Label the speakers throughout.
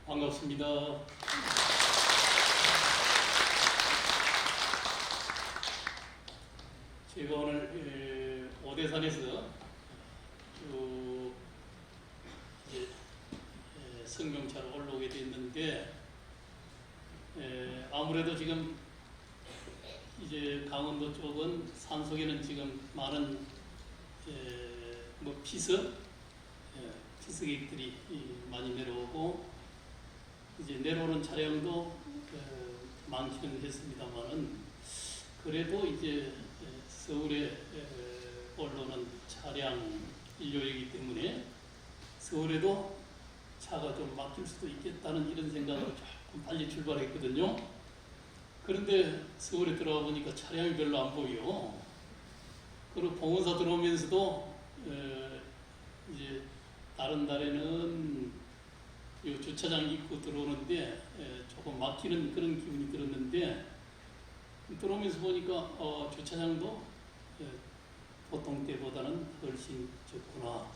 Speaker 1: 반갑습니다. 제가 오늘 오대산에서 이제 성명차로 올라오게 됐는데, 아무래도 지금 이제 강원도 쪽은 산속에는 지금 많은 피서객들이 많이 내려오고, 이제 내려오는 차량도 많기는 했습니다만은, 그래도 이제 서울에 올라오는 차량 인력이기 때문에 서울에도 차가 좀 막힐 수도 있겠다는 이런 생각으로 조금 빨리 출발했거든요. 그런데 서울에 들어와 보니까 차량이 별로 안 보여. 그리고 봉원사 들어오면서도 이제 다른 달에는 이 주차장 입구 들어오는데 조금 막히는 그런 기분이 들었는데, 들어오면서 보니까 주차장도 보통 때보다는 훨씬 적구나.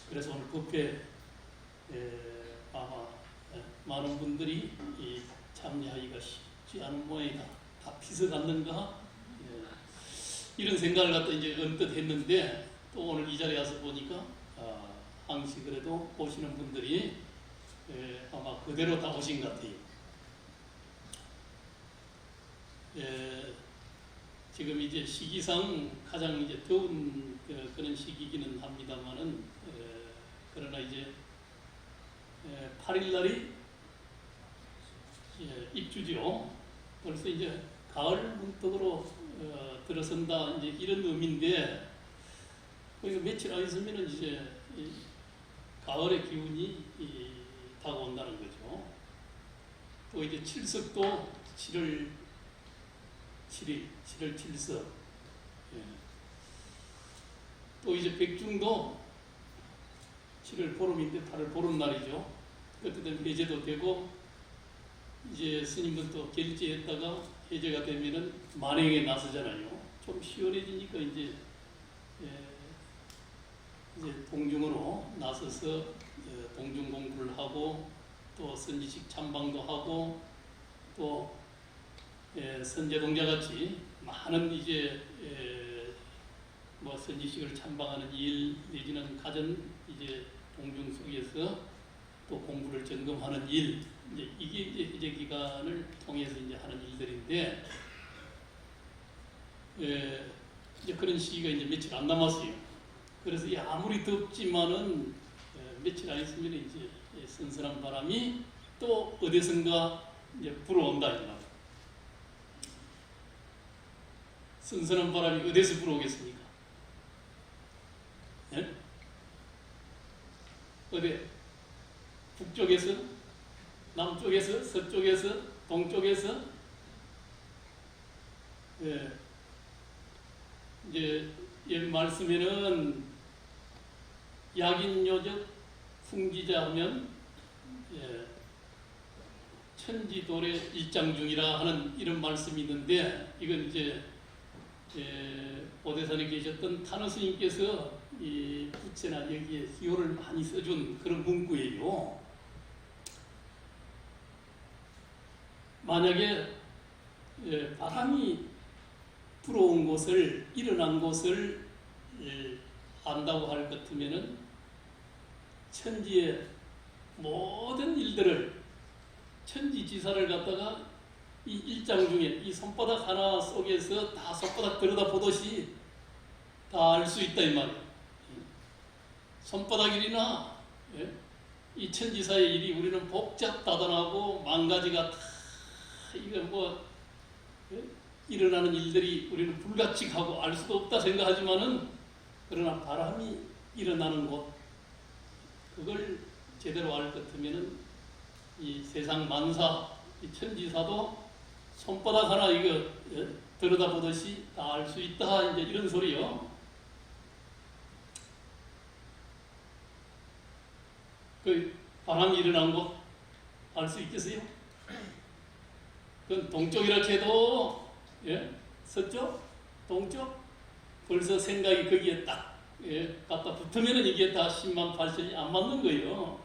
Speaker 1: 그래서 오늘 뷔페 아마 많은 분들이 참여하기가 쉽지 않은 모양이다. 다 피서 갔는가? 이런 생각을 갖다 이제 언뜻 했는데, 또 오늘 이 자리에 와서 보니까 항시 그래도 오시는 분들이 아마 그대로 다 오신 것 같아요. 지금 이제 시기상 가장 이제 더운 그런 시기기는 합니다만은, 그러나 이제 8일 날이 입주죠. 벌써 이제 가을 문턱으로 들어선다, 이제 이런 의미인데, 그러니까 며칠 안 있으면은 이제 가을의 기운이 다가온다는 거죠. 또 이제 칠석도 7월 7일, 7월 7석. 또 이제 백중도 7월 보름인데 8월 보름날이죠. 그때 되면 해제도 되고, 이제 스님들도 결제했다가 해제가 되면은 만행에 나서잖아요. 좀 시원해지니까 이제 동중으로 나서서 동중 공부를 하고, 또 선지식 참방도 하고, 또 선제동자 같이 많은 이제 선지식을 참방하는 일 내지는 가전 이제 동중 속에서 또 공부를 점검하는 일, 이게 이제 해제 기간을 통해서 이제 하는 일들인데, 이제 그런 시기가 이제 며칠 안 남았어요. 그래서 아무리 덥지만은 며칠 안 있으면 이제 선선한 바람이 또 어디선가 이제 불어온다 이 말. 선선한 바람이 어디서 불어오겠습니까? 예? 어디? 북쪽에서? 남쪽에서? 서쪽에서? 동쪽에서? 이제 옛 말씀에는 약인요적 풍기자 하면 천지돌의 일장중이라 하는 이런 말씀이 있는데, 이건 이제 오대산에 계셨던 탄호 스님께서 이 부채나 여기에 기호를 많이 써준 그런 문구예요. 만약에 바람이 불어온 곳을, 일어난 곳을 안다고 할 것 같으면은 천지의 모든 일들을, 천지지사를 갖다가 이 일장 중에 이 손바닥 하나 속에서 다 손바닥 들여다보듯이 다 알 수 있다 이 말이에요. 손바닥 일이나 이 천지사의 일이 우리는 복잡다단하고 만가지가 다 이거 일어나는 일들이 우리는 불가칙하고 알 수도 없다 생각하지만은, 그러나 바람이 일어나는 곳, 그걸 제대로 알 것 같으면은 이 세상 만사, 이 천지사도 손바닥 하나 이거 들여다보듯이 다 알 수 있다, 이제 이런 소리요. 그 바람이 일어난 곳 알 수 있겠어요? 그건 동쪽이라 해도 서쪽, 동쪽, 벌써 생각이 거기에 딱 갖다 붙으면은 이게 다 10만 8천이 안 맞는 거예요.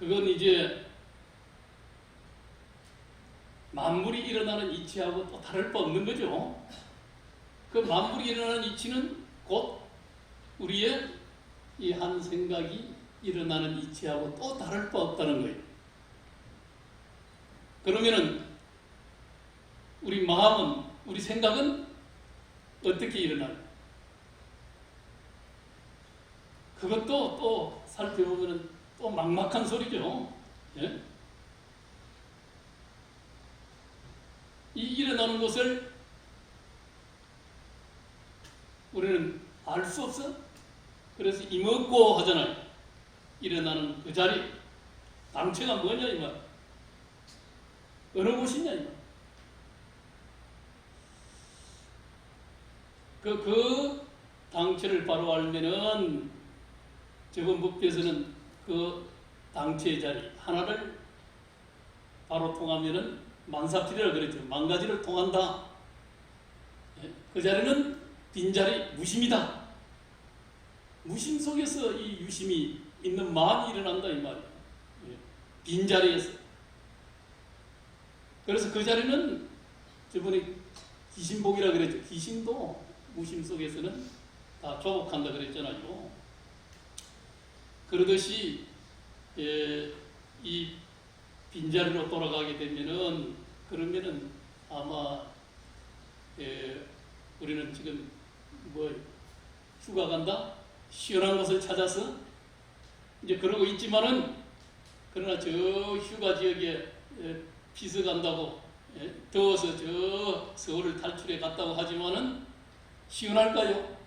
Speaker 1: 그건 이제 만물이 일어나는 이치하고 또 다를 바 없는 거죠. 그 만물이 일어나는 이치는 곧 우리의 이 한 생각이 일어나는 이치하고 또 다를 바 없다는 거예요. 그러면은 우리 마음은, 우리 생각은 어떻게 일어나요? 그것도 또 살펴보면 또 막막한 소리죠. 예? 이 일어나는 것을 우리는 알 수 없어. 그래서 임없고 하잖아요. 일어나는 그 자리, 당체가 뭐냐 이 말. 어느 곳이냐 이 말. 그 당체를 바로 알면은 저번 법에서는 그 당체의 자리 하나를 바로 통하면은 만사필이라고 그랬죠. 만 가지를 통한다. 그 자리는 빈자리, 무심이다. 무심 속에서 이 유심이 있는 마음이 일어난다 이 말이에요. 빈자리에서. 그래서 그 자리는 저번에 귀신복이라고 그랬죠. 귀신도 무심 속에서는 다 조복한다 그랬잖아요. 그러듯이 이 빈자리로 돌아가게 되면은, 그러면은 아마 우리는 지금 뭐 휴가 간다? 시원한 곳을 찾아서 이제 그러고 있지만은, 그러나 저 휴가 지역에 비서 간다고 더워서 저 서울을 탈출해 갔다고 하지만은 시원할까요?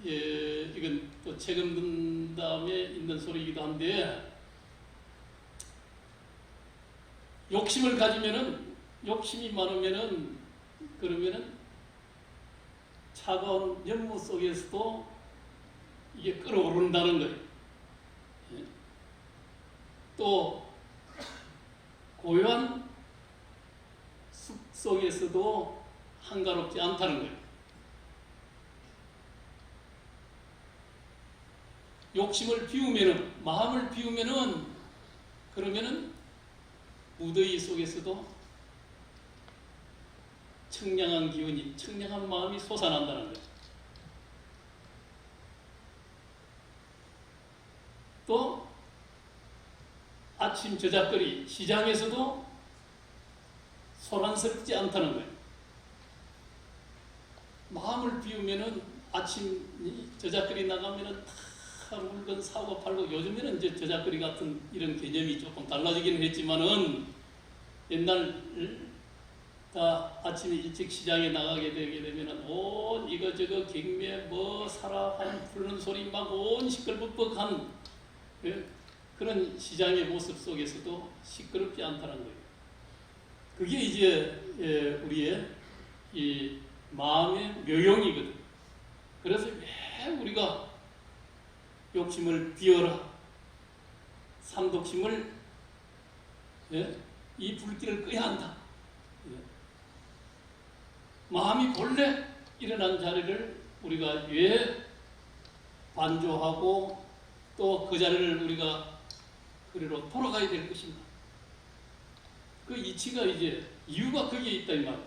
Speaker 1: 이건 또 책임 든 다음에 있는 소리이기도 한데, 욕심을 가지면은, 욕심이 많으면은, 그러면은 차가운 연못 속에서도 이게 끓어오른다는 거예요. 또 고요한 숲 속에서도 한가롭지 않다는 거예요. 욕심을 비우면은, 마음을 비우면은, 그러면은 무더위 속에서도 청량한 기운이, 청량한 마음이 솟아난다는 거예요. 또 아침 저작거리, 시장에서도 소란스럽지 않다는 거예요. 마음을 비우면은 아침 저작거리 나가면은 다 물건 사고 팔고, 요즘에는 이제 저작거리 같은 이런 개념이 조금 달라지긴 했지만은, 옛날 다 아침에 일찍 시장에 나가게 되게 되면은 온 이거저거 경매 뭐 사라 하는 부르는 소리 막 온 시끌벅벅한 그런 시장의 모습 속에서도 시끄럽지 않다는 거예요. 그게 이제 우리의 이 마음의 묘용이거든. 그래서 왜 우리가 욕심을 비워라, 삼독심을, 이 불길을 끄야 한다. 마음이 본래 일어난 자리를 우리가 왜 반조하고 또 그 자리를 우리가 그리로 돌아가야 될 것인가. 그 이치가 이제 이유가 거기에 있다 이 말이에요.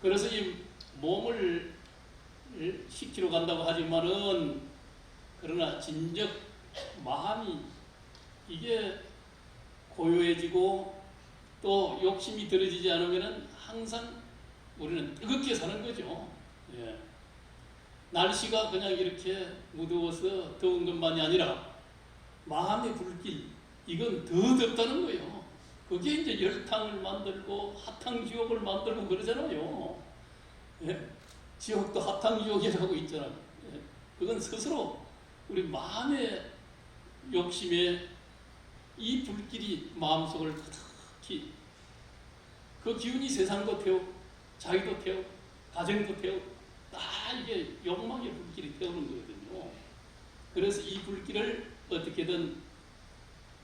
Speaker 1: 그래서 이 몸을 시키러 간다고 하지만은, 그러나 진정 마음이 이게 고요해지고 또 욕심이 들어지지 않으면은 항상 우리는 뜨겁게 사는 거죠. 날씨가 그냥 이렇게 무더워서 더운 것만이 아니라 마음의 불길, 이건 더 덥다는 거예요. 그게 이제 열탕을 만들고 핫탕지옥을 만들고 그러잖아요. 지옥도 핫탕지옥이라고 있잖아요. 그건 스스로 우리 마음의 욕심에 이 불길이 마음속을 가득히, 그 기운이 세상도 태우고 자기도 태우고 가정도 태우고 다 이게 욕망의 불길이 태우는 거거든요. 그래서 이 불길을 어떻게든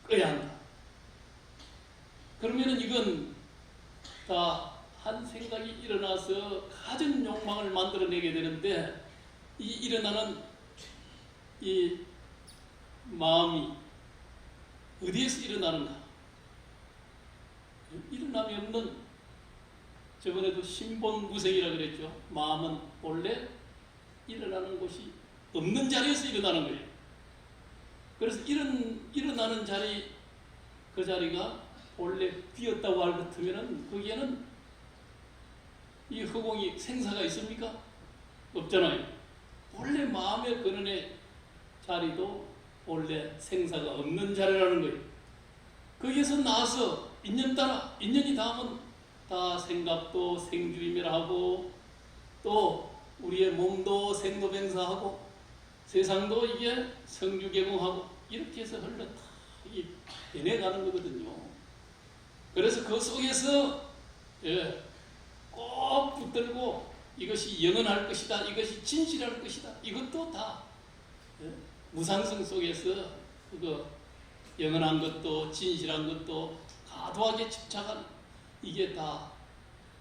Speaker 1: 꺼야 한다. 그러면은 이건 다 한 생각이 일어나서 가진 욕망을 만들어내게 되는데, 이 일어나는 이 마음이 어디에서 일어나는가? 일어남이 없는, 저번에도 신본무생이라 그랬죠. 마음은 원래 일어나는 곳이 없는 자리에서 일어나는 거예요. 그래서 일어나는 자리, 그 자리가 원래 비었다고 할 같으면은 거기에는 이 허공이 생사가 있습니까? 없잖아요. 원래 마음의 근원의 자리도 원래 생사가 없는 자리라는 거예요. 거기에서 나와서 인연 따라, 인연이 닿으면 다 생각도 생주임이라고, 또 우리의 몸도 생로병사하고 세상도 이게 성주개공하고 이렇게 해서 흘러 다 변해가는 거거든요. 그래서 그 속에서 꼭 붙들고 이것이 영원할 것이다, 이것이 진실할 것이다, 이것도 다 무상성 속에서 그거 영원한 것도 진실한 것도 과도하게 집착한, 이게 다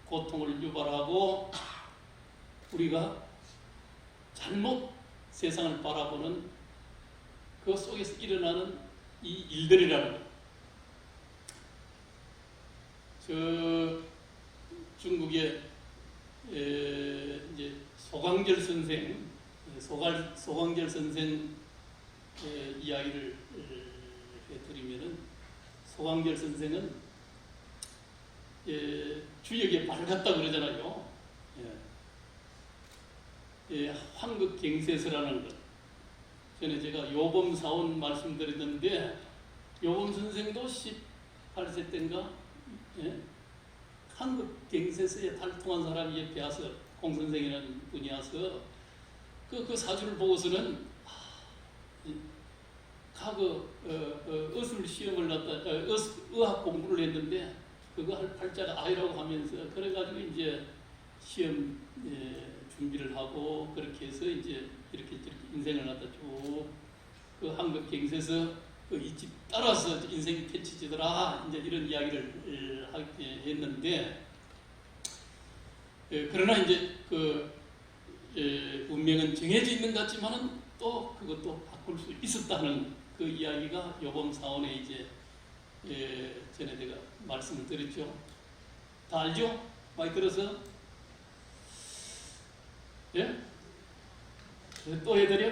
Speaker 1: 고통을 유발하고 우리가 잘못 세상을 바라보는 그 속에서 일어나는 이 일들이라는 거예요. 저 중국의 이제 소강절 선생, 소강절 선생 이야기를 해드리면은, 소강절 선생은 주역에 밝았다 그러잖아요. 황극갱세서라는 것. 전에 제가 요범사원 말씀드렸는데, 요범 선생도 18세 때인가 황극갱세서에 탈통한 사람이 옆에 와서, 공 선생이라는 분이 와서 그 사주를 보고서는 의술 시험을 갖다 의학 공부를 했는데 그거 할 팔자가 아이라고 하면서, 그래가지고 이제 시험 준비를 하고 그렇게 해서 이제 이렇게 인생을 갖다 쭉 그 한국경세에서 그 이 집 따라서 인생이 펼쳐지더라, 이제 이런 이야기를 했는데, 그러나 이제 그 운명은 정해져 있는 것 같지만은 또 그것도 바꿀 수 있었다는 그 이야기가 요범사원에 이제 전에 제가 말씀을 드렸죠. 다 알죠? 많이 들어서? 예? 또 해드려?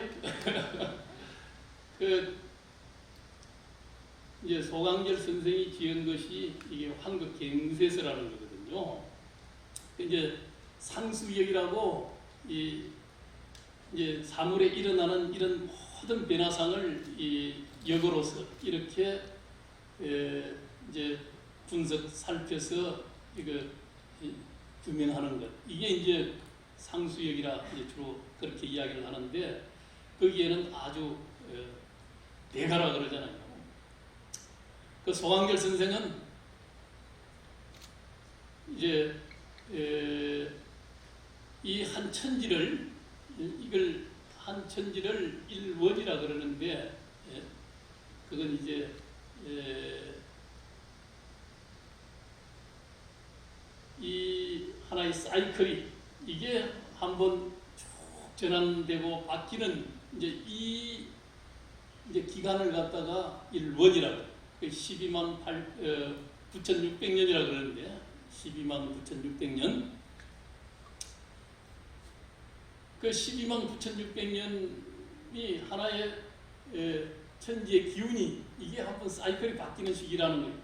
Speaker 1: 이제 소강절 선생이 지은 것이 이게 황극갱세서라는 거거든요. 이제 상수역이라고 이제 사물에 일어나는 이런 모든 변화상을 이 역으로서 이렇게 이제 분석 살펴서 이거 규명하는 것, 이게 이제 상수역이라 이제 주로 그렇게 이야기를 하는데, 거기에는 아주 대가라 그러잖아요. 그 소강절 선생은 이제 이 한 천지를, 이걸 한 천지를 일원이라 그러는데, 그건 이제 이 하나의 사이클이 이게 한번 쭉 전환되고 바뀌는 이제 이제 기간을 갖다가 일원이라고, 12만 9,600년이라 그러는데, 12만 9,600년, 그 12만 9,600년이 하나의 천지의 기운이 이게 한번 사이클이 바뀌는 시기라는 거예요.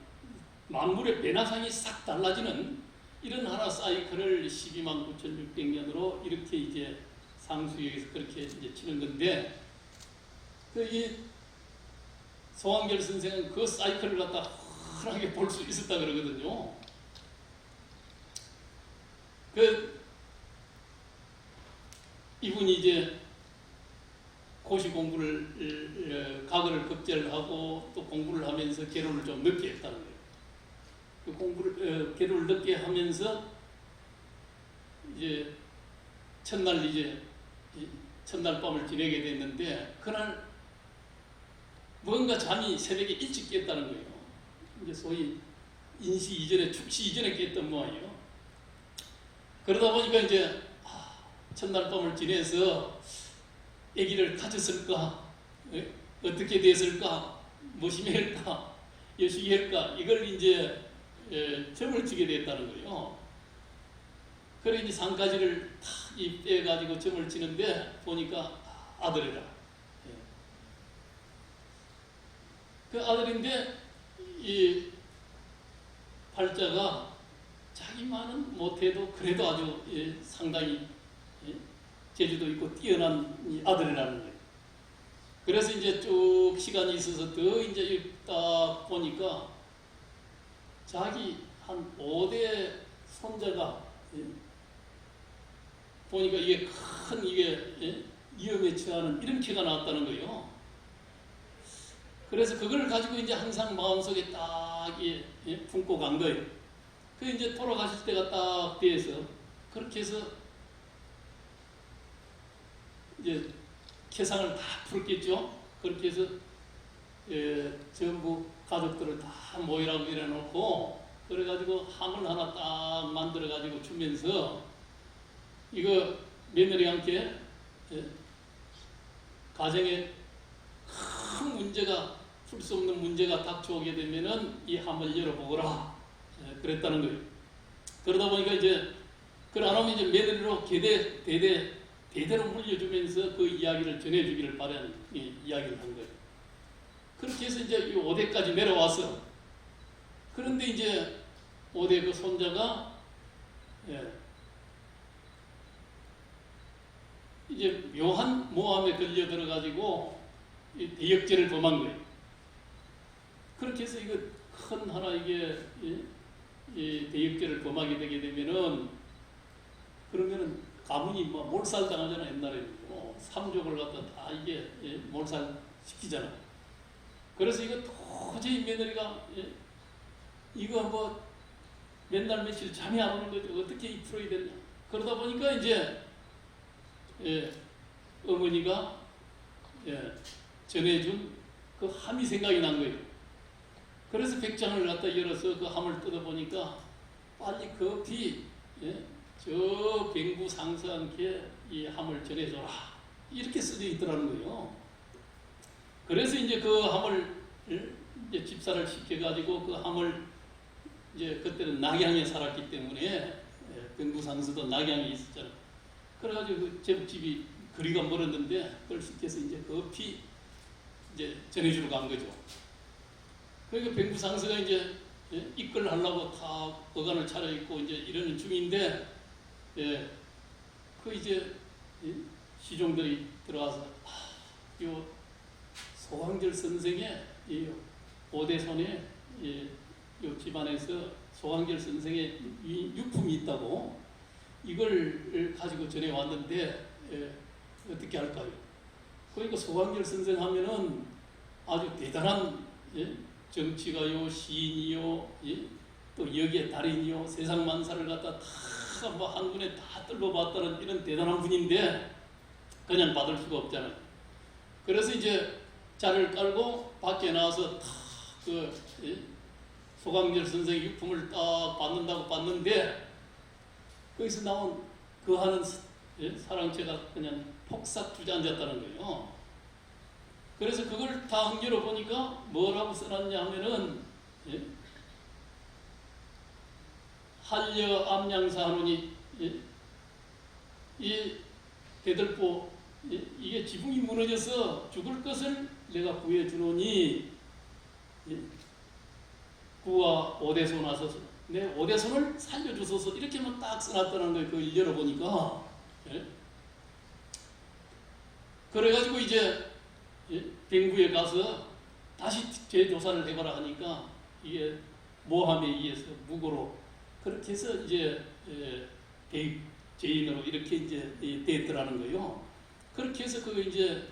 Speaker 1: 만물의 변화상이 싹 달라지는 이런 하나 사이클을 12만 9,600년으로 이렇게 이제 상수역에서 그렇게 이제 치는 건데, 이 소강절 선생은 그 사이클을 갖다 환하게 볼 수 있었다 그러거든요. 이분이 이제 고시 공부를 과거를 급제를 하고 또 공부를 하면서 계로를 좀 늦게 했다는 거예요. 그 공부를 계로를 늦게 하면서 이제 첫날 밤을 지내게 됐는데, 그날 뭔가 잠이 새벽에 일찍 깼다는 거예요. 이제 소위 인시 이전에, 축시 이전에 깼던 모양이에요. 그러다 보니까 이제 첫날 밤을 지내서 아기를 가졌을까, 어떻게 됐을까, 무엇이 할까, 여식이 할까, 이걸 이제 점을 치게 됐다는 거예요. 그래 이제 상가지를 탁 빼가지고 점을 치는데 보니까 아들이라. 그 아들인데 이 팔자가 자기만은 못해도 그래도 아주 상당히 재주도 있고 뛰어난 이 아들이라는 거예요. 그래서 이제 쭉 시간이 있어서 더 이제 딱 보니까 자기 한 5대 손자가 보니까 이게 큰 위험에 처하는 이런 키가 나왔다는 거예요. 그래서 그걸 가지고 이제 항상 마음속에 딱 품고 간 거예요. 그 이제 돌아가실 때가 딱 돼서 그렇게 해서 이제 계상을 다 풀었겠죠. 그렇게 해서 전부 가족들을 다 모이라고 이래놓고 그래가지고 함을 하나 딱 만들어가지고 주면서 이거 며느리 함께 가정에 큰 문제가 풀 수 없는 문제가 닥쳐오게 되면은 이 함을 열어보거라 그랬다는 거예요. 그러다 보니까 이제 그걸 안 하면 이제 며느리로 대대로 물려주면서 그 이야기를 전해주기를 바라는 이야기를 한 거예요. 그렇게 해서 이제 5대까지 내려왔어. 그런데 이제 5대 그 손자가 이제 묘한 모함에 걸려 들어가지고 대역죄를 범한 거예요. 그렇게 해서 이거 큰 하나 이게 대역죄를 범하게 되게 되면은 그러면은 가문이 뭐 몰살당하잖아. 옛날에 삼족을 갖다 다 이게 몰살 시키잖아. 그래서 이거 도저히 며느리가 이거 뭐 맨날 며칠 잠이 안 오는 거죠. 어떻게 풀어야 되냐. 그러다 보니까 이제 어머니가 전해준 그 함이 생각이 난 거예요. 그래서 백장을 갖다 열어서 그 함을 뜯어보니까 빨리 급히 저 뱅구 상서한테 이 함을 전해줘라 이렇게 쓰여 있더라는 거예요. 그래서 이제 그 함을 이제 집사를 시켜가지고 그 함을 이제 그때는 낙양에 살았기 때문에 뱅구 상서도 낙양에 있었잖아. 그래가지고 그 제집이 거리가 멀었는데 그걸 시켜서 이제 급히 이제 전해주러 간 거죠. 그러니까 뱅구 상서가 이제 입걸 하려고 다 어간을 차려입고 이제 이러는 중인데 그 이제 시종들이 들어와서 요 소황절 선생의 이 오대손에 요 집안에서 소황절 선생의 유품이 있다고 이걸 가지고 전해 왔는데 어떻게 할까요? 그러니까 소황절 선생 하면은 아주 대단한 정치가요, 시인이요, 또 여기에 달인이요, 세상 만사를 갖다 다 뭐 한눈에 다 뜰러봤다는 이런 대단한 분인데 그냥 받을 수가 없잖아요. 그래서 이제 자를 깔고 밖에 나와서 그 소강절 선생의 유품을 딱 받는다고 받는데 거기서 나온 그 하는 사랑채가 그냥 폭삭 주저앉았다는 거예요. 그래서 그걸 다 흔결어 보니까 뭐라고 써놨냐 하면은 한려 암양사 하노니 이 대들보 이게 지붕이 무너져서 죽을 것을 내가 구해주노니 구와 오대손 와서 내 오대손을 살려주소서 이렇게만 딱 써놨다는 거예요. 그걸 열어보니까 그래가지고 이제 뱅구에 가서 다시 재조사를 해봐라 하니까 이게 모함에 의해서 무고로 그렇게 해서 이제 죄인으로 이렇게 이제 됐더라는 거예요. 그렇게 해서 그 이제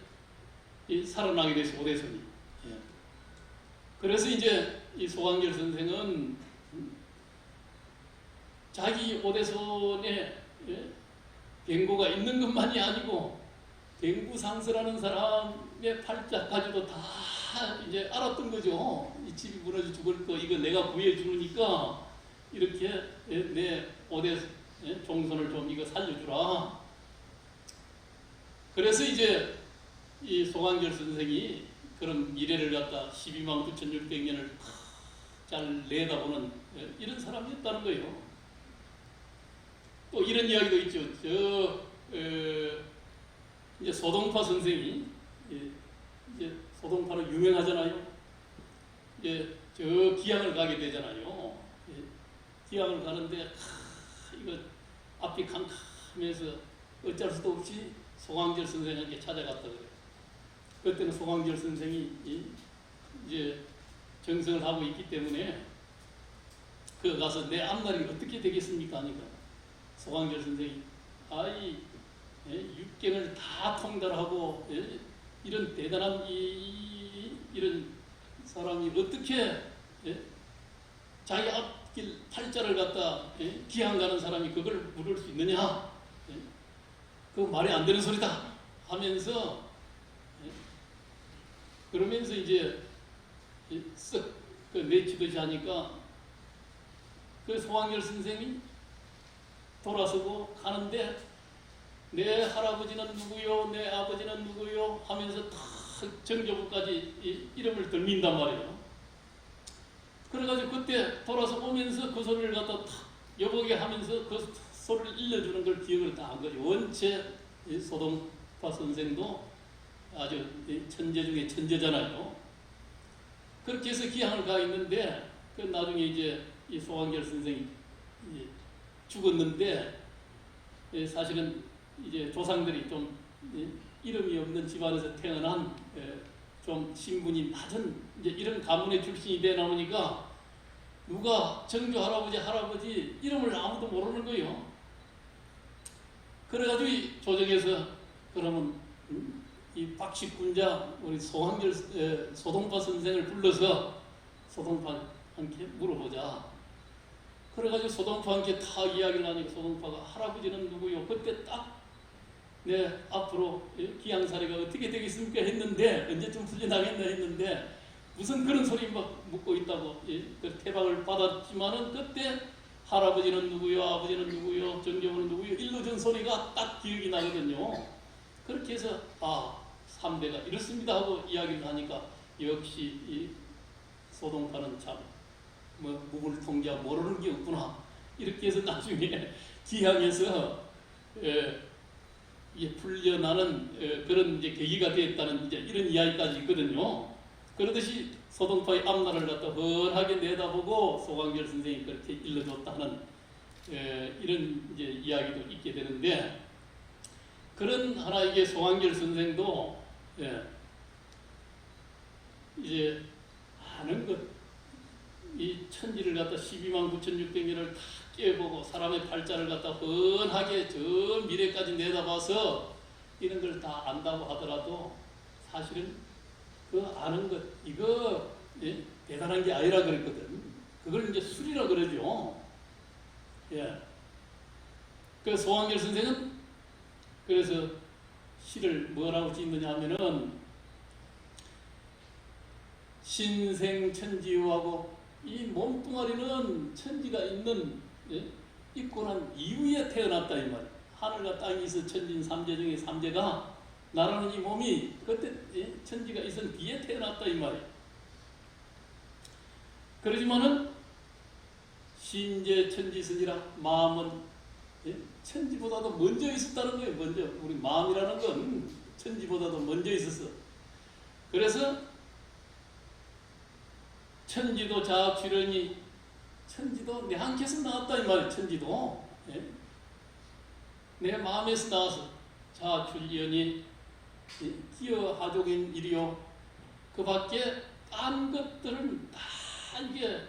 Speaker 1: 살아나게 돼서 오대손이. 그래서 이제 이 소강절 선생은 자기 오대손에 뱅구가 있는 것만이 아니고 뱅구 상서라는 사람의 팔자까지도 다 이제 알았던 거죠. 이 집이 무너져 죽을 거 이거 내가 구해주니까 이렇게 내 오대 종손을 좀 이거 살려주라. 그래서 이제 이 송한결 선생이 그런 미래를 갖다 12만 9,600년을 잘 내다보는 이런 사람이었다는 거예요. 또 이런 이야기도 있죠. 이제 소동파 선생이 이제 소동파로 유명하잖아요. 이제 저 기양을 가게 되잖아요. 기양을 가는데 이거 앞이 캄캄해서 어쩔 수도 없이 송한결 선생에게 찾아갔다 그래요. 그때는 송한결 선생이 이제 정성을 하고 있기 때문에 그 가서 내 앞날이 어떻게 되겠습니까 하니까 송한결 선생이 아이 육경을 다 통달하고 이런 대단한 이런 사람이 어떻게 자기 앞길 팔자를 갖다 기양 가는 사람이 그걸 물을 수 있느냐? 그거 말이 안 되는 소리다 하면서 그러면서 이제 쓱 내치듯이 하니까 그 송한결 선생이 돌아서고 가는데 내 할아버지는 누구요? 내 아버지는 누구요? 하면서 다 정조부까지 이름을 들민단 말이에요. 그래가지고 그때 돌아서 오면서 그 소리를 갖다 탁 여보게 하면서 그 소리를 일러주는 걸 기억을 다 한 거죠. 원체 소동파 선생도 아주 천재 중에 천재잖아요. 그렇게 해서 기양을 가 있는데 그 나중에 이제 이 송한결 선생이 죽었는데 사실은 이제 조상들이 좀 이름이 없는 집안에서 태어난 좀 신분이 낮은 이제 이런 가문의 출신이 돼 나오니까 누가 정조 할아버지 이름을 아무도 모르는 거예요. 그래가지고 이 조정에서 그러면 이 박식군자 우리 소동파 선생을 불러서 소동파한테 물어보자. 그래가지고 소동파한테 다 이야기를 하니까 소동파가 할아버지는 누구요? 그때 딱 앞으로 기양사례가 어떻게 되겠습니까? 했는데 언제쯤 풀려나겠나 했는데 무슨 그런 소리 막 묻고 있다고 그 태방을 받았지만은 그때 할아버지는 누구요? 아버지는 누구요? 정경은 누구요? 일러준 소리가 딱 기억이 나거든요. 그렇게 해서 3대가 이렇습니다 하고 이야기를 하니까 역시 이 소동파는 참 무불통자 모르는 게 없구나. 이렇게 해서 나중에 기양에서 풀려나는 그런 이제 계기가 되었다는 이제 이런 이야기까지 있거든요. 그러듯이 소동파의 앞날을 갖다 훤하게 내다보고 송한결 선생이 그렇게 일러줬다는 이런 이제 이야기도 있게 되는데 그런 하나에게 송한결 선생도 이제 아는 것, 이 천지를 갖다 12만 9,600년을 다 깨보고 사람의 팔자를 갖다 훤하게 저 미래까지 내다봐서 이런 걸 다 안다고 하더라도 사실은 그 아는 것 이거 대단한 게 아니라 그랬거든. 그걸 이제 술이라 그러죠. 그 송한결 선생은 그래서 시를 뭐라고 짓느냐 하면은 신생천지유하고 이 몸뚱아리는 천지가 있고 난 이후에 태어났다 이 말. 하늘과 땅이 있어 천진 삼재 중에 삼재가 나라는 이 몸이 그때 천지가 있은 뒤에 태어났다 이 말이에요. 그러지만은 신재 천지선이라 마음은 천지보다도 먼저 있었다는 거예요. 먼저 우리 마음이라는 건 천지보다도 먼저 있었어. 그래서 천지도 자출연이 천지도 내 한께서 나왔다 이 말이에요. 천지도 내 마음에서 나와서 자출연이 기여 하족인 일이요. 그 밖에 딴 것들은 다 이게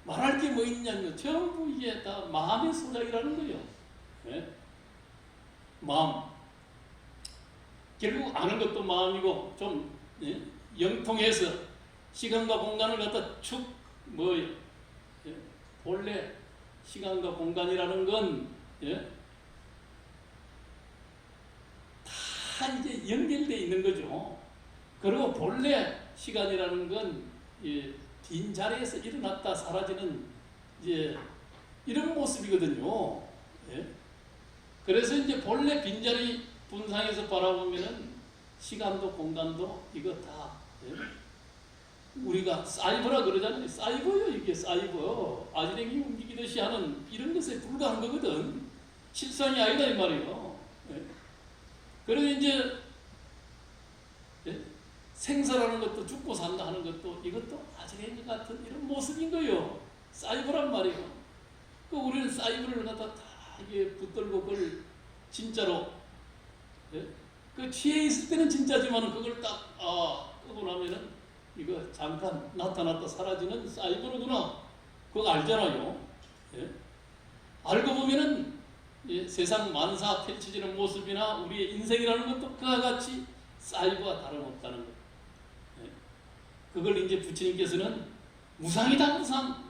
Speaker 1: 말할 게 뭐 있냐면 전부 이게 다 마음의 소작이라는 거예요. 마음. 결국 아는 것도 마음이고 좀 영통해서 시간과 공간을 갖다 본래 시간과 공간이라는 건 다 이제 연결되어 있는 거죠. 그리고 본래 시간이라는 건 빈자리에서 일어났다 사라지는 이제 이런 모습이거든요. 그래서 이제 본래 빈자리 분상에서 바라보면은 시간도 공간도 이거 다 우리가 사이버라 그러잖아요. 사이버요, 이게 사이버. 아지랭이 움직이듯이 하는 이런 것에 불과한 거거든. 실상이 아니다 이 말이에요. 그래서 이제 생사라는 것도 죽고 산다 하는 것도 이것도 아지랭이 같은 이런 모습인 거예요. 사이버란 말이에요. 그 우리는 사이버를 갖다 다 이게 붙들고 그걸 진짜로 그 취해 있을 때는 진짜지만 그걸 딱 끄고 나면은 이거 잠깐 나타났다 사라지는 사이버로구나. 그거 알잖아요. 알고 보면은 세상 만사 펼쳐지는 모습이나 우리의 인생이라는 것도 그와 같이 사이버와 다름없다는 것. 그걸 이제 부처님께서는 무상이다, 무상.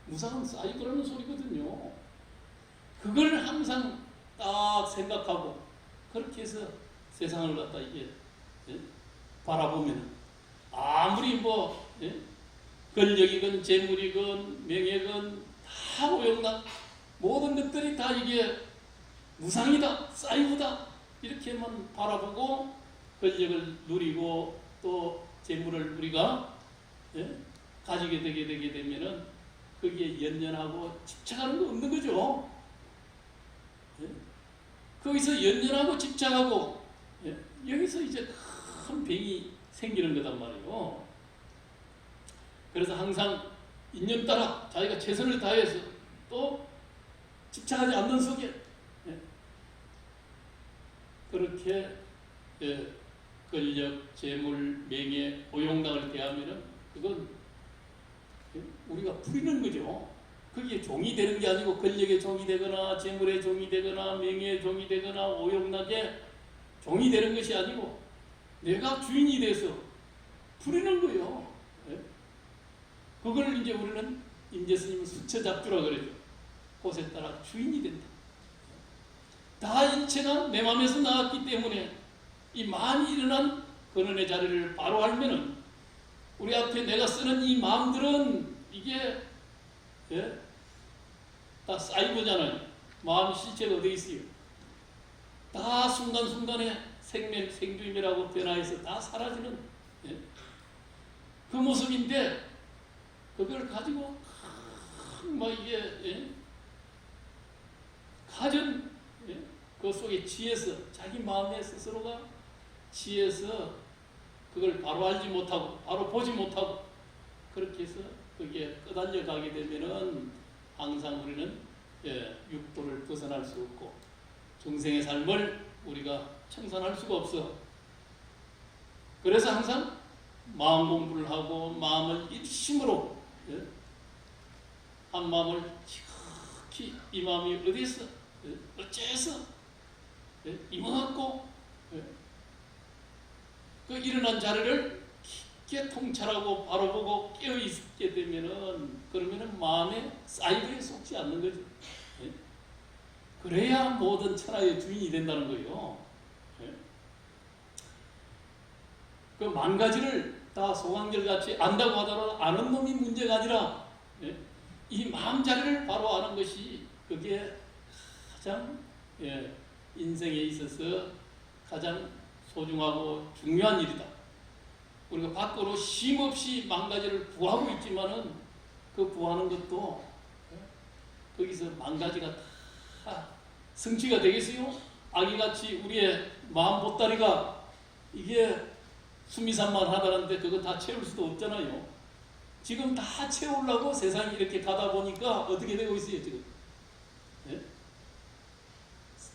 Speaker 1: 무상은 사이버라는 소리거든요. 그걸 항상 딱 생각하고 그렇게 해서 세상을 갖다 이게 바라보면 아무리 뭐 권력이건 재물이건 명예건 다 오용락 모든 것들이 다 이게 무상이다, 사이버다 이렇게만 바라보고 권력을 누리고 또 재물을 우리가 가지게 되게 되면은 거기에 연연하고 집착하는 거 없는 거죠. 거기서 연연하고 집착하고 여기서 이제 큰 병이 생기는 거단 말이에요. 그래서 항상 인연 따라 자기가 최선을 다해서 또 집착하지 않는 속에 그렇게 권력, 재물, 명예, 오용락을 대하면은 그건 우리가 부리는 거죠. 그게 종이 되는 게 아니고 권력의 종이 되거나 재물의 종이 되거나 명예의 종이 되거나 오용락의 종이 되는 것이 아니고 내가 주인이 돼서 부리는 거예요. 그걸 이제 우리는 임재스님은 수처잡주라 그러죠. 곳에 따라 주인이 된다. 다 일체가 내 마음에서 나왔기 때문에 이 많이 일어난 근원의 자리를 바로 알면은 우리 앞에 내가 쓰는 이 마음들은 이게 다 사이버잖아요. 마음 실체가 어디 있어요? 다 순간순간에 생주임이라고 변화해서 다 사라지는 그 모습인데 그걸 가지고 막 이게 가진 그 속에 취해서 자기 마음에 스스로가 취해서 그걸 바로 알지 못하고 바로 보지 못하고 그렇게 해서 거기에 끄달려 가게 되면은 항상 우리는 육도를 벗어날 수 없고 중생의 삶을 우리가 청산할 수가 없어. 그래서 항상 마음 공부를 하고 마음을 일심으로 한 마음을 지극히 이 마음이 어디서 어째서 임하고 그 일어난 자리를 깊게 통찰하고 바로 보고 깨어 있게 되면은 그러면은 마음에 사이버에 속지 않는 거죠. 그래야 모든 천하의 주인이 된다는 거예요. 그 만 가지를 다 소강절 같이 안다고 하더라도 아는 놈이 문제가 아니라 이 마음 자리를 바로 아는 것이 그게 가장 인생에 있어서 가장 소중하고 중요한 일이다. 우리가 밖으로 쉼없이 만 가지를 구하고 있지만은 그 구하는 것도 거기서 만 가지가 다 성취가 되겠어요? 아기같이 우리의 마음 보따리가 이게 수미산만 하다는데 그거 다 채울 수도 없잖아요. 지금 다 채우려고 세상이 이렇게 가다 보니까 어떻게 되고 있어요 지금?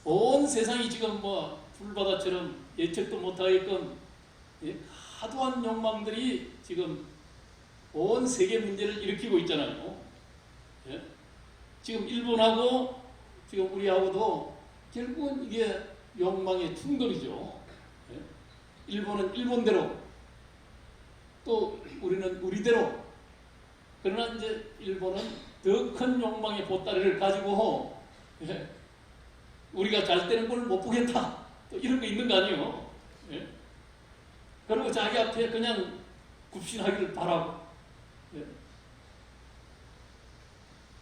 Speaker 1: 온 세상이 지금 뭐 불바다처럼 예측도 못하게끔 하도한 욕망들이 지금 온 세계 문제를 일으키고 있잖아요. 지금 일본하고 지금 우리하고도 결국은 이게 욕망의 충돌이죠. 일본은 일본대로 또 우리는 우리대로. 그러나 이제 일본은 더 큰 욕망의 보따리를 가지고 우리가 잘 되는 걸 못 보겠다. 또 이런 거 있는 거 아니에요? 그리고 자기 앞에 그냥 굽신하기를 바라고.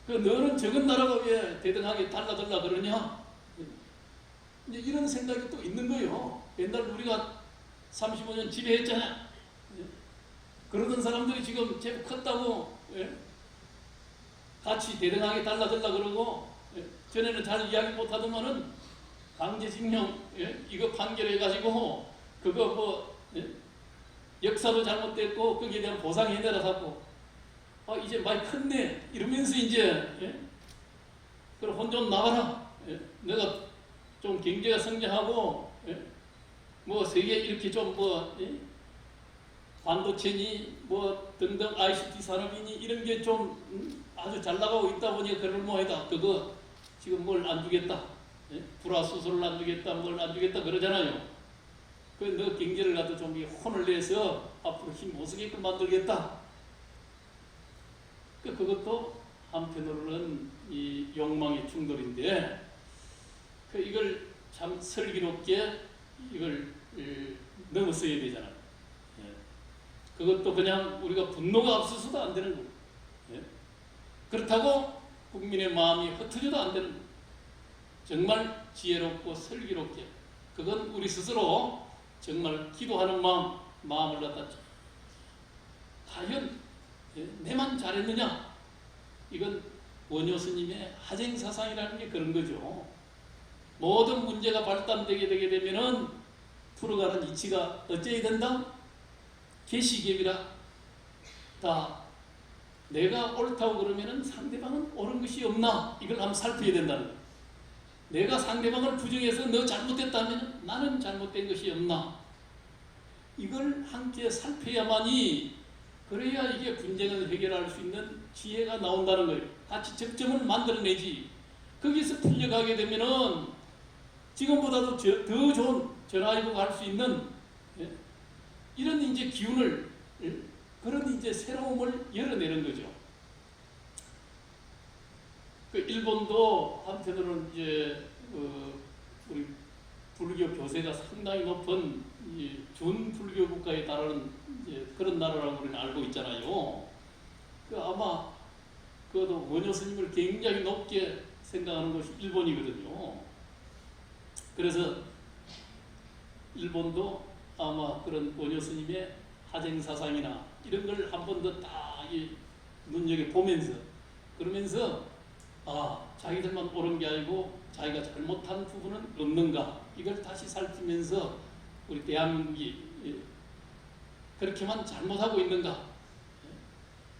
Speaker 1: 그 너는 적은 나라가 왜 대등하게 달라들라 그러냐? 이제 이런 생각이 또 있는 거예요. 옛날 우리가 35년 지배했잖아요. 예? 그러던 사람들이 지금 제법 컸다고 예? 같이 대등하게 달라들라 그러고 예? 전에는 잘 이야기 못하더만은 강제징용 예? 이거 판결해가지고 그거 뭐 예? 역사도 잘못됐고 거기에 대한 보상해내라 하고 이제 많이 컸네 이러면서 이제 예? 그럼 혼 좀 나가라. 예? 내가 좀 경제가 성장하고 예? 뭐 세계 이렇게 좀 뭐 예? 반도체니 뭐 등등 ICT 산업이니 이런 게 좀 아주 잘 나가고 있다 보니까 그럴 뭐이다. 그거 지금 뭘 안 주겠다. 예? 불화수소를 안 주겠다. 뭘 안 주겠다 그러잖아요. 그 너 경제를 갖다 좀 혼을 내서 앞으로 힘 못 쓰게끔 만들겠다. 그것도 한편으로는 이 욕망의 충돌인데 이걸 참 슬기롭게 이걸 넘어서야 되잖아요. 예. 그것도 그냥 우리가 분노가 앞서서도 안 되는 거예요. 예. 그렇다고 국민의 마음이 흩어져도 안 되는 거예요. 정말 지혜롭고 슬기롭게 그건 우리 스스로 정말 기도하는 마음을 갖다 과연 내만 잘했느냐? 이건 원효 스님의 하쟁사상이라는 게 그런 거죠. 모든 문제가 발단되게 되게 되면은 풀어가는 이치가 어째야 된다? 계시ገብ이라. 다 내가 옳다고 그러면은 상대방은 옳은 것이 없나? 이걸 한번 살펴야 된다는 거예요. 내가 상대방을 부정해서 너 잘못됐다면 나는 잘못된 것이 없나? 이걸 함께 살펴야만이 그래야 이게 분쟁을 해결할 수 있는 지혜가 나온다는 거예요. 같이 접점을 만들어내지. 거기서 풀려가게 되면은 지금보다도 더 좋은 전화위복 할 수 있는 예? 이런 이제 기운을 예? 그런 이제 새로움을 열어내는 거죠. 그 일본도 한편으로는 이제 우리 불교 교세가 상당히 높은 준불교 국가에 달하는 그런 나라라고 우리는 알고 있잖아요. 아마 그것도 원효 스님을 굉장히 높게 생각하는 것이 일본이거든요. 그래서 일본도 아마 그런 원효 스님의 하쟁사상이나 이런 걸 한 번 더 다 눈여겨보면서 그러면서 자기들만 옳은 게 아니고 자기가 잘못한 부분은 없는가 이걸 다시 살피면서 우리 대한민국이 그렇게만 잘못하고 있는가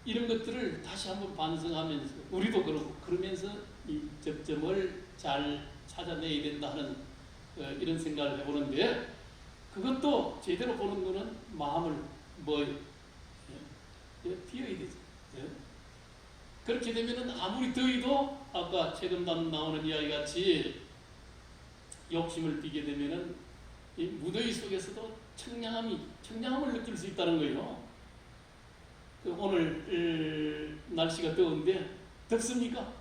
Speaker 1: 이런 것들을 다시 한번 반성하면서 우리도 그러고 그러면서 이 접점을 잘 찾아내야 된다 하는 이런 생각을 해보는데 그것도 제대로 보는 거는 마음을 비워야 되죠. 그렇게 되면은 아무리 더위도 아까 최근 나오는 이야기 같이 욕심을 띠게 되면은 이 무더위 속에서도 청량함을 느낄 수 있다는 거예요. 오늘 날씨가 더운데 덥습니까?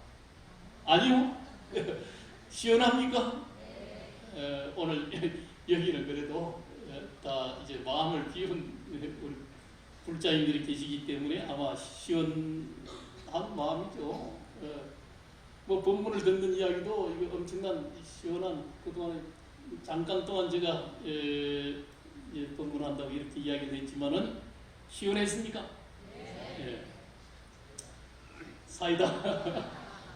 Speaker 1: 아니요. 시원합니까? 오늘 여기는 그래도 다 이제 마음을 비운 우리 불자님들이 계시기 때문에 아마 시원한 마음이죠. 뭐 본문을 듣는 이야기도 이거 엄청난 시원한 그동안 잠깐 동안 제가 본문한다고 이렇게 이야기를 했지만은 시원했습니까? 네. 사이다.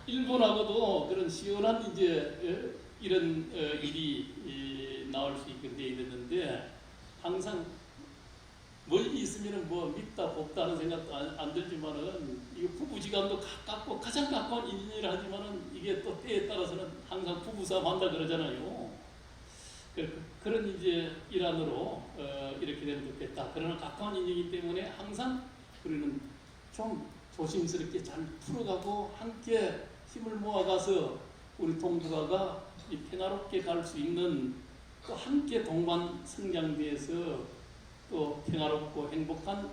Speaker 1: 일본하고도 그런 시원한 이제 이런 일이 나올 수 있게 되어 있는데 항상 멀리 있으면은 뭐 밉다 곱다 하는 생각도 안 들지만은 이거 부부지간도 가깝고 가장 가까운 인연이라 하지만은 이게 또 때에 따라서는 항상 부부싸움 한다 그러잖아요. 그런 이제 일환으로 이렇게 되면 좋겠다. 그러나 가까운 인연이기 때문에 항상 우리는 좀 조심스럽게 잘 풀어가고 함께 힘을 모아가서 우리 동북아가 이 평화롭게 갈 수 있는 또 함께 동반 성장대에서 또 평화롭고 행복한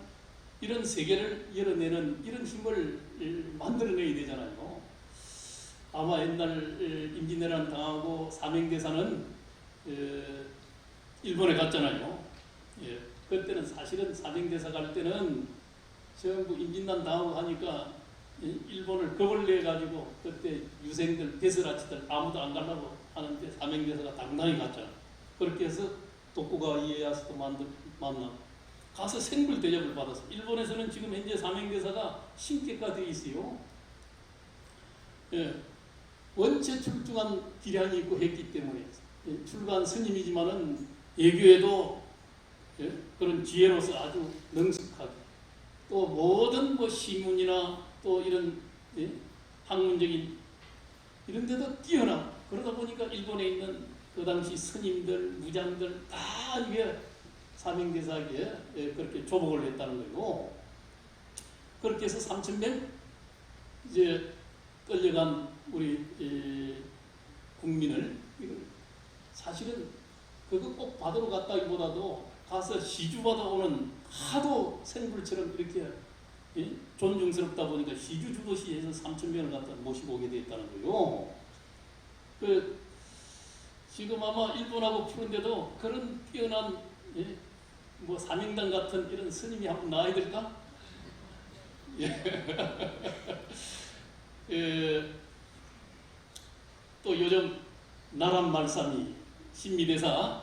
Speaker 1: 이런 세계를 열어내는 이런 힘을 만들어내야 되잖아요. 아마 옛날 임진왜란 당하고 사명대사는 일본에 갔잖아요. 그때는 사실은 사명대사 갈 때는 전부 임진난 당하고 하니까 일본을 겁을 내가지고 그때 유생들, 배설아치들 아무도 안 가려고 하는데 사명대사가 당당히 갔잖아. 그렇게 해서 도쿠가와 이에야스도 만나 가서 생불 대접을 받았어. 일본에서는 지금 현재 사명대사가 신격화 되어 있어요. 예, 원체 출중한 기량이 있고 했기 때문에 출간 스님이지만은 예교에도 그런 지혜로서 아주 능숙하게 또 모든 뭐 시문이나 또 이런 학문적인 이런 데도 뛰어나. 그러다 보니까 일본에 있는 그 당시 스님들, 무장들 다 이게 사명대사에게 그렇게 조복을 했다는 거예요. 그렇게 해서 3,000명 이제 끌려간 우리 국민을 사실은 그거 꼭 받으러 갔다기보다도 가서 시주받아 오는 하도 생불처럼 이렇게 존중스럽다 보니까 시주 주도시 해서 3,000명을 갖다 모시고 오게 되었다는 거예요. 지금 아마 일본하고 푸는데도 그런 뛰어난 뭐 사명당 같은 이런 스님이 한번 나와야 될까? 또 요즘 나란 말씀이 신미대사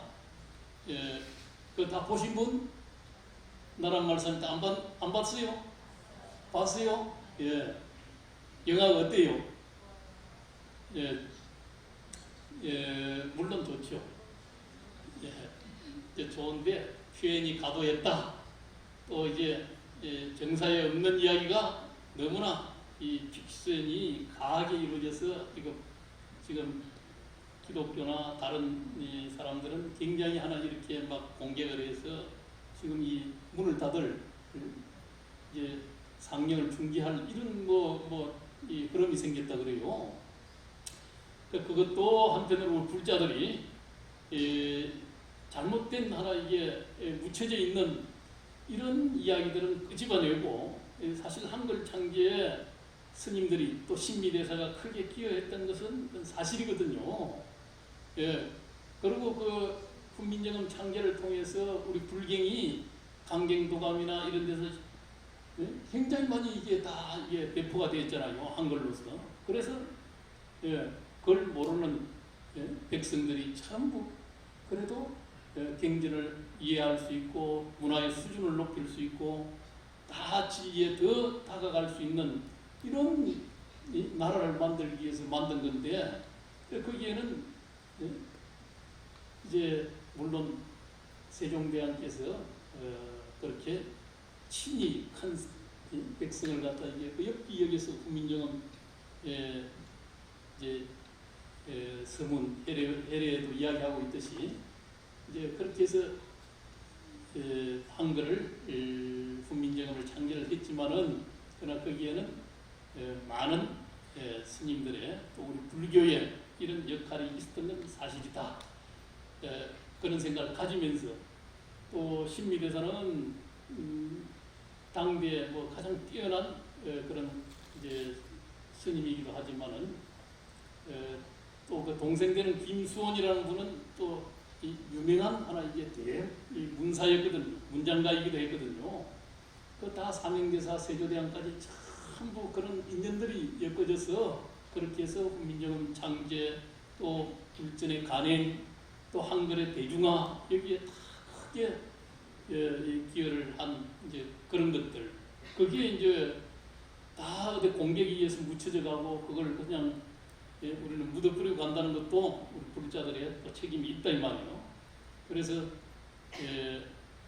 Speaker 1: 그거 다 보신 분? 나란 말씀이 안 봤어요? 봤어요? 예. 영화가 어때요? 물론 좋죠. 이제 좋은데 표현이 과도했다. 또 이제 정사에 없는 이야기가 너무나 이 픽션이 강하게 이루어져서 이거 지금 기독교나 다른 이 사람들은 굉장히 하나 이렇게 막 공격을 해서 지금 이 문을 닫을 이제 상령을 중지할 이런 이 그럼이 생겼다 그래요. 그것도 한편으로 불자들이 잘못된 하나 이게 묻혀져 있는 이런 이야기들은 끄집어내고 사실 한글 창제에 스님들이 또 신미대사가 크게 기여했던 것은 사실이거든요. 그리고 그 훈민정음 창제를 통해서 우리 불경이 강경도감이나 이런 데서 굉장히 많이 이게 다 이게 배포가 되었잖아요. 한글로서. 그래서 그걸 모르는 백성들이 전부 그래도 경전을 이해할 수 있고 문화의 수준을 높일 수 있고 다 지혜에 더 다가갈 수 있는 이런 나라를 만들기 위해서 만든 건데 거기에는 이제 물론 세종대왕께서 그렇게 친히 큰 백성을 갖다 이게 엽기 여기서 훈민정음 이제 서문 해례에도 이야기하고 있듯이 이제 그렇게 해서 한글을 훈민정음을 창제를 했지만은 그러나 거기에는 많은 스님들의 또 우리 불교의 이런 역할이 있었던 건 사실이다. 그런 생각을 가지면서 또 신미대사는 당대에 뭐 가장 뛰어난 그런 이제 스님이기도 하지만은 또 그 동생 되는 김수원이라는 분은 또 이 유명한 하나 이게 이 문사였거든요. 문장가이기도 했거든요. 그 다 사명대사 세조대왕까지 전부 그런 인연들이 엮어져서 그렇게 해서 훈민정음 창제 또 불전의 간행 또 한글의 대중화 여기에 다 크게 기여를 한 이제 그런 것들 그게 이제 다 어디 공격에 의해서 묻혀져 가고 그걸 그냥 우리는 묻어버리고 간다는 것도 우리 불자들의 또 책임이 있다 이 말이에요. 그래서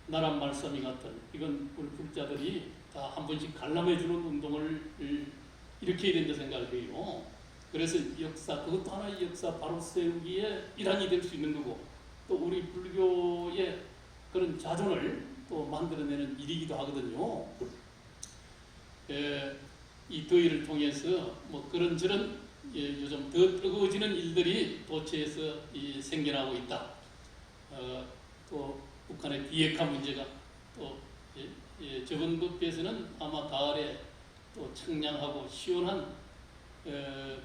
Speaker 1: 나란 말씀이 같은 이건 우리 불자들이 다 한 번씩 관람해주는 운동을 일으켜야 된다 생각을 해요. 그래서 역사 그것도 하나의 역사 바로 세우기에 일환이 될 수 있는 거고 또 우리 불교의 그런 자존을 또 만들어내는 일이기도 하거든요. 이 더위를 통해서 뭐 그런저런 요즘 더 뜨거워지는 일들이 도처에서 생겨나고 있다. 또 북한의 비핵화 문제가 또 저번 법에서는 아마 가을에 또 청량하고 시원한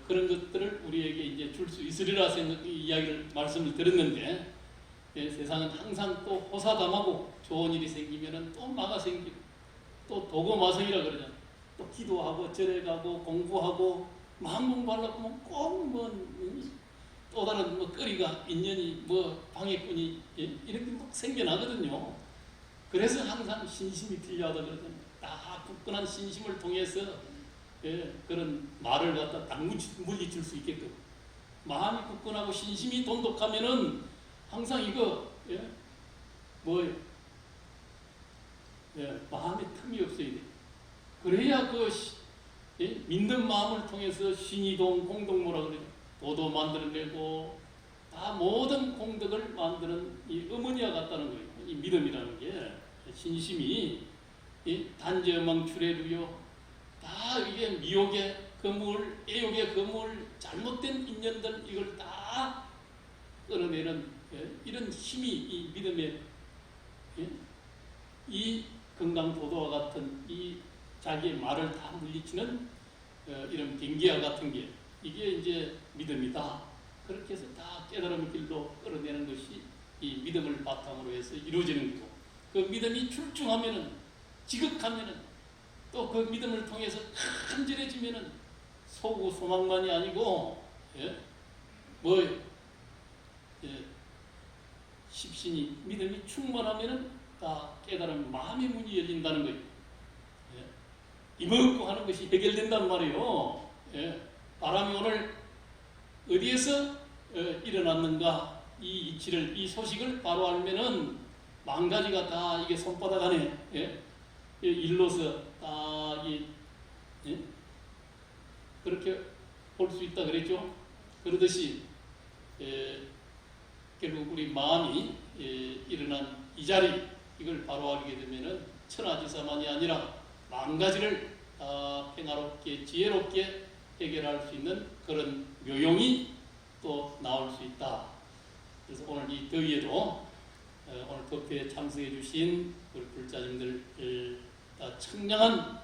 Speaker 1: 그런 것들을 우리에게 이제 줄 수 있으리라 이야기를 말씀을 드렸는데 세상은 항상 또 호사담하고 좋은 일이 생기면은 또 마가 생기고 또 도고마성이라 그러잖아. 또 기도하고 절에 가고 공부하고 마음 공부하려고 하면 꼭 또 또 다른 뭐 거리가 인연이 뭐 방해꾼이 이런 게 막 생겨나거든요. 그래서 항상 신심이 필요하다 그러잖아요. 딱 굳건한 신심을 통해서 그런 말을 갖다 딱 물리칠 수 있게끔 마음이 굳건하고 신심이 돈독하면은 항상 이거 뭐예요? 마음에 틈이 없어야 돼. 그래야 그 믿는 마음을 통해서 신이동 공동모라 그래요. 도도 만들어내고 다 모든 공덕을 만드는 이 어머니와 같다는 거예요. 이 믿음이라는 게 신심이 단죄망 출애루요. 다 이게 미혹의 거물, 애욕의 거물, 잘못된 인연들 이걸 다 끌어내는 이런 힘이 이 믿음의 이 건강도도와 같은 이 자기의 말을 다 물리치는 이런 경계와 같은 게 이게 이제 믿음이다. 그렇게 해서 다 깨달음의 길로 끌어내는 것이 이 믿음을 바탕으로 해서 이루어지는 거고, 그 믿음이 출중하면은, 지극하면은, 또 그 믿음을 통해서 간절해지면은 소구 소망만이 아니고 십신이 믿음이 충만하면은 다 깨달음 마음의 문이 열린다는 거예요. 이먹고 하는 것이 해결된단 말이에요. 바람이 오늘 어디에서 일어났는가 이 이치를, 이 소식을 바로 알면은 만 가지가 다 이게 손바닥 안에 일로서 다 그렇게 볼 수 있다 그랬죠. 그러듯이 결국 우리 마음이 일어난 이 자리 이걸 바로 알게 되면은 천하지사만이 아니라 만 가지를 평화롭게 지혜롭게 해결할 수 있는 그런 묘용이 또 나올 수 있다. 그래서 오늘 이 더위에도 오늘 덕회에 참석해 주신 우리 불자님들 다 청량한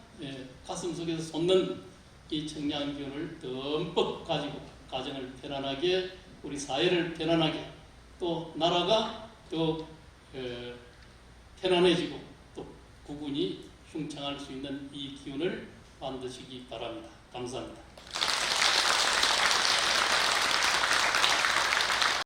Speaker 1: 가슴 속에서 솟는 이 청량한 기운을 듬뿍 가지고 가정을 편안하게, 우리 사회를 편안하게, 또 나라가 더 편안해지고 또 국군이 흉창할 수 있는 이 기운을 만드시기 바랍니다. 감사합니다.